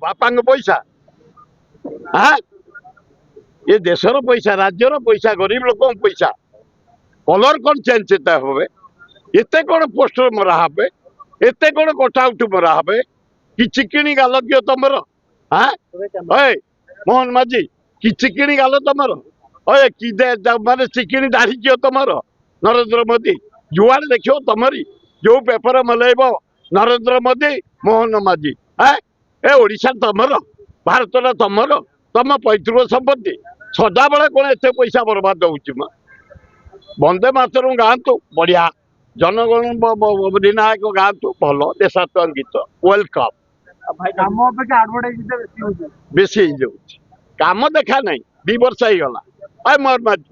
बापा पैसा हाँ ये देशर पैसा राज्यर पैसा गरीब लोक पैसा कलर कौन चेंज हे एते कौन पोस्टर मरा हे एते कौन कटआउट मरा हे कि चिकिणी गाल किए तुमर हाँ मोहन माझी कि चिकिणी गाल तुमर कि माने चिकिणी दाढ़ी किए तुमर नरेंद्र मोदी जुआड़े देख तुमरी जो पेपर मलैब नरेंद्र मोदी मोहन माझी हाँ ए ओडिशा तुमर भारत तुमर तुम पैतृक संपत्ति सदा बेले कौन एत पैसा बर्बाद हो वंदे मातरम गाँतु बढ़िया जनगण अधिनायक गाँतु भल देशात्मक गीत वेलकम बेसी कम देखा ना 2 वर्ष होगा मोहन माझी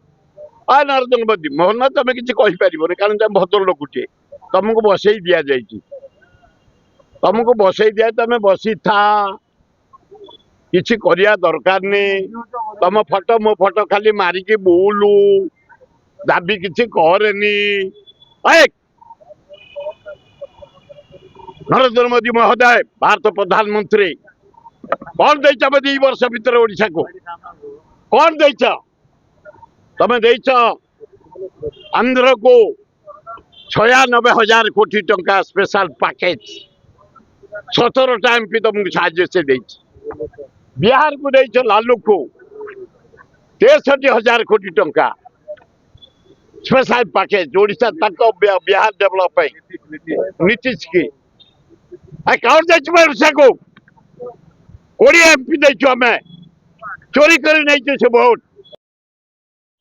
नरेंद्र मोदी मोहन माझी तुम किसी कहीपर कारण तुम भद्र लोकटे तुमको बसई दि जाए तुमको बसई दिया तुम बसी था किसी करिया दरकार नहीं तुम फोटो मो फोटो खाली मारिकी बुलू दाबी किसी कहनी नरेंद्र मोदी महोदय भारत प्रधानमंत्री कौन देच 2 वर्ष भीतर ओडिशा को कौन देच तुम देच आंध्र को 96,000 कोटी टंका स्पेशल पैकेज 17 टाइम भी तुमको साहाଯ୍य से देच बिहार को देच लालू को 63,000 कोटी टंका स्पेशल पैकेज ओडिशा तक बिहार डेवलप नीतीश की कौन देच ओडिशा को 20 एमपी देचु आम चोरी कर नहीं से वोट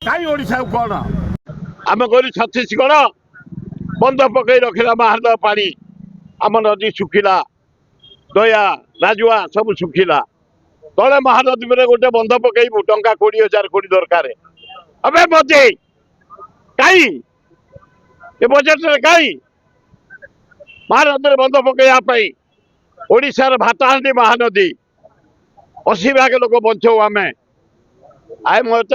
कहीं ओडिशा कौन आम गलु छत्तीसगढ़ बंद पकई रखला महारदा पानी आम नदी सुखिला दया राजुआ सब सुखिला तले महानदी में गोटे बंध पकईबू टंका 20,000 कोटी दरकार अबे मोदी कहीं ये बजेट रे कहीं महानदी में बंध पकईवाई ओडिशार भातहांडी महानदी 80 भाग लोक बचाऊ आम आए मत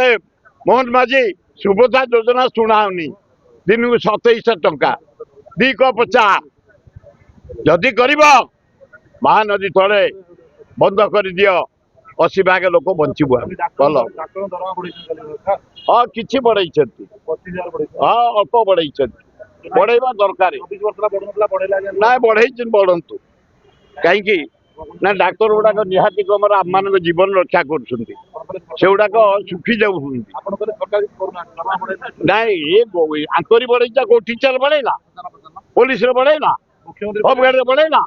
मोहन माझी सुभद्रा योजना शुणाऊनी दिन को 2700 टंका 2 कप चा जदि कर महानदी तले बंद कर दियो 80 भाग लोक बचबू भल हाँ कि बढ़ई हाँ अल्प बढ़ई बढ़ेवा दरकार ना बढ़ई बढ़ंतु कहीं ना डाक्तर गुड़ाक निहाती कमर आम मान जीवन रक्षा करुँच सुखी जाऊँ नाई आंकरी बढ़ईचा को टीचर बढ़ेला पुलिस बढ़ेला होमगार्ड बढ़ेला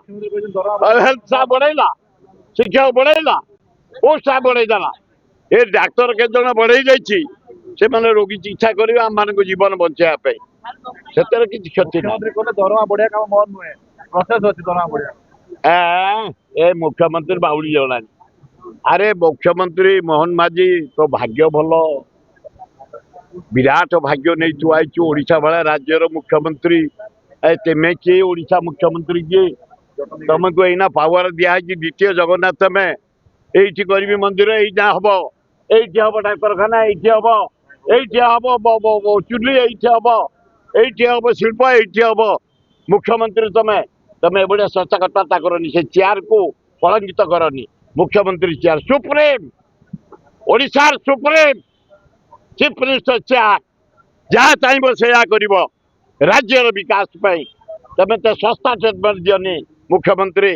हेल्थ स्टाफ बढ़ेला शिक्षा बढ़ेला वो स्टाफ बढ़ेदेला ये डाक्तर के जन बढ़ई जाने रोगी चिकित्सा कर आम मान जीवन बचाई से किसी क्षति दरमा बढ़िया काम मोहन नुहे प्रोसेस अच्छी दरमा बढ़िया ए मुख्यमंत्री बाउली जला अरे मुख्यमंत्री मोहन माझी तो भाग्य भल विराट भाग्य नहीं तु आई ओडिशा भाया राज्यर मुख्यमंत्री तेमे किए ओडिशा मुख्यमंत्री किए तुमको यही पावर दिखाई द्वितीय जगन्नाथ में ये गरीबी मंदिर यहाँ हम ये हम डाक्तरखाना ये हम चुली ये हम शिल्प ये हम मुख्यमंत्री तुम एभलिया सचकता करनी से चेयर को कलंकित करनी मुख्यमंत्री चेयर सुप्रीम ओडिशार सुप्रीम चीफ मिनिस्टर चेयर जहाँ चाहब से राज्यर विकास तुम तो सस्ता ट्रिटमेंट दियनी मुख्यमंत्री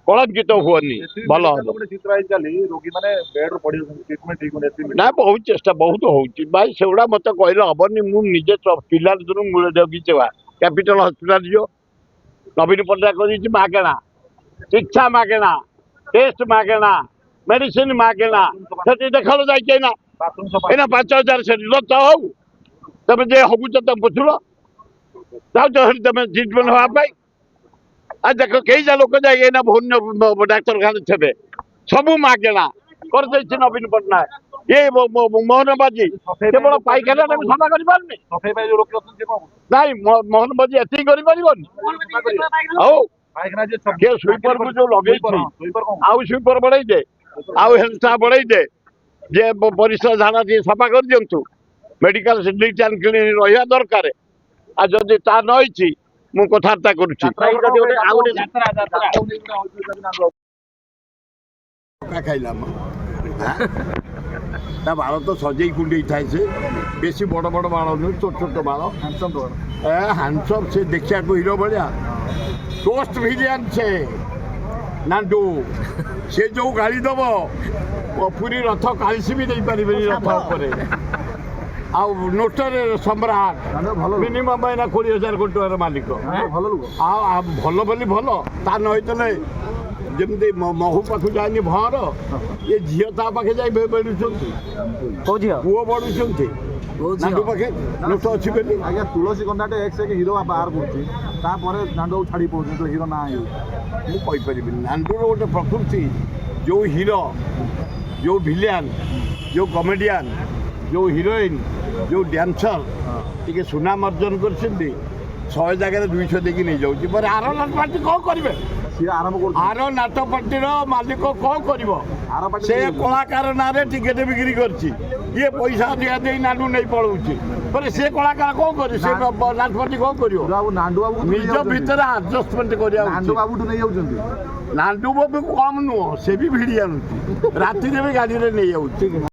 कलंकित हुए भल ना बहुत चेष्टा बहुत हो भाई से मत कहले हेनी मुझे पिला दिन मूल जगीचे कैपिटल हस्पिटाल जो नवीन पट्टनायक मागेणा शिक्षा मागेणा टेस्ट मागेणा मेडिसिन मागेणा से देख जाइना 5,000 से हो तुम जे हगुच तुम पुछल तुम ट्रिटमेंट हाँपाई आ देख कई लोक जाए भुवन डाक्तरखाना थे सब मागेणा कर नवीन पट्टनायक ये मोहन माझी केवल पाइखाना सफा कर मोहन माझी एति स्वीपर को जो लगे आउ स्वीपर बढ़ाई दे आउ हेल्थ स्टाफ बढ़ाई दे जे परिश्रा झाड़ा सफा कर दिंतु मेडिकल नीट एंड क्लीन रहा दरकार आज जदि ता नई मु कथबार्ता करुच्ची। ଖାଇଲା ତା ବାଳ ତ ସଜେଇ କୁଣ୍ଡେଇ ଥାଏ ସେ ବେଶୀ ବଡ଼ ବଡ଼ ବାଳ ନୁହେଁ ଛୋଟ ଛୋଟ ବାଳ ହ୍ୟାଣ୍ଡସମ୍ ସେ ଦେଖିବାକୁ ହିରୋ ଭଳିଆ ଟୋଷ୍ଟ ଭିଲିଆନ୍ ସେ ନାଣ୍ଡୁ ସେ ଯୋଉ ଗାଳି ଦବ ପୁରୀ ରଥ କାଳିସି ବି ଦେଇପାରିବେନି ରଥ ଉପରେ ଆଉ ନୋଟରେ ସମ୍ରାଟ ମିନିମମ୍ ଏଇନା 20,000 କୋଟି ଟଙ୍କାର ମାଲିକ ଆଉ ଭଲ ବୋଲି ଭଲ ତା ନ ହେଇଥିଲେ ଯେମିତି ମହୁ ପାଖକୁ ଯାଏନି ଭଅଁର ଏ ଝିଅ ତା ପାଖେ ଯାଇ ବଢୁଛନ୍ତି ପୁଅ ବଢୁଛନ୍ତି ନାଣ୍ଡୁ ପାଖେ ଲୋକ ଅଛି ବୋଲି ଆଜ୍ଞା ତୁଳସୀ କଣ୍ଢାଟେ ଏକ୍ସ ହିରୋ ବାହାର କରୁଛି ତାପରେ ନାଣ୍ଡୁ ଛାଡ଼ି ପଡ଼ୁଛି ହିରୋ ନା ମୁଁ କହିପାରିବିନି ନାଣ୍ଡୁର ଗୋଟେ ପ୍ରକୃତି ଯୋଉ ହିରୋ ଯୋଉ ଭିଲିଆନ୍ ଯୋଉ କମେଡ଼ିଆନ୍ ଯୋଉ ହିରୋଇନ୍ ଯୋଉ ଡ୍ୟାନ୍ସର ଟିକେ ସୁନାମ ଅର୍ଜନ କରିଛନ୍ତି 100 ଜାଗାରେ 200 ଦେଇକି ନେଇଯାଉଛି ପରେ ଆର ନାଟ ପାର୍ଟି କ'ଣ କରିବେ ଆର ନାଟ ପାର୍ଟିର ମାଲିକ କ'ଣ କରିବ ସେ କଳାକାର ନାଁରେ ଟିକେଟ ବିକ୍ରି କରିଛି ଇଏ ପଇସା ଅଧିକା ଦେଇ ନାଣ୍ଡୁ ନେଇ ପଳଉଛି ପରେ ସେ କଳାକାର କ'ଣ କରିବ ସେ ନାଟ ପାର୍ଟି କ'ଣ କରିବ ନିଜ ଭିତରେ ଆଡଜଷ୍ଟମେଣ୍ଟ କରିବା ନାଣ୍ଡୁ ବାବୁ କମ୍ ନୁହଁ ସେ ବି ଭିଡ଼ି ଆଣୁଛି ରାତିରେ ବି ଗାଡ଼ିରେ ନେଇଯାଉଛି।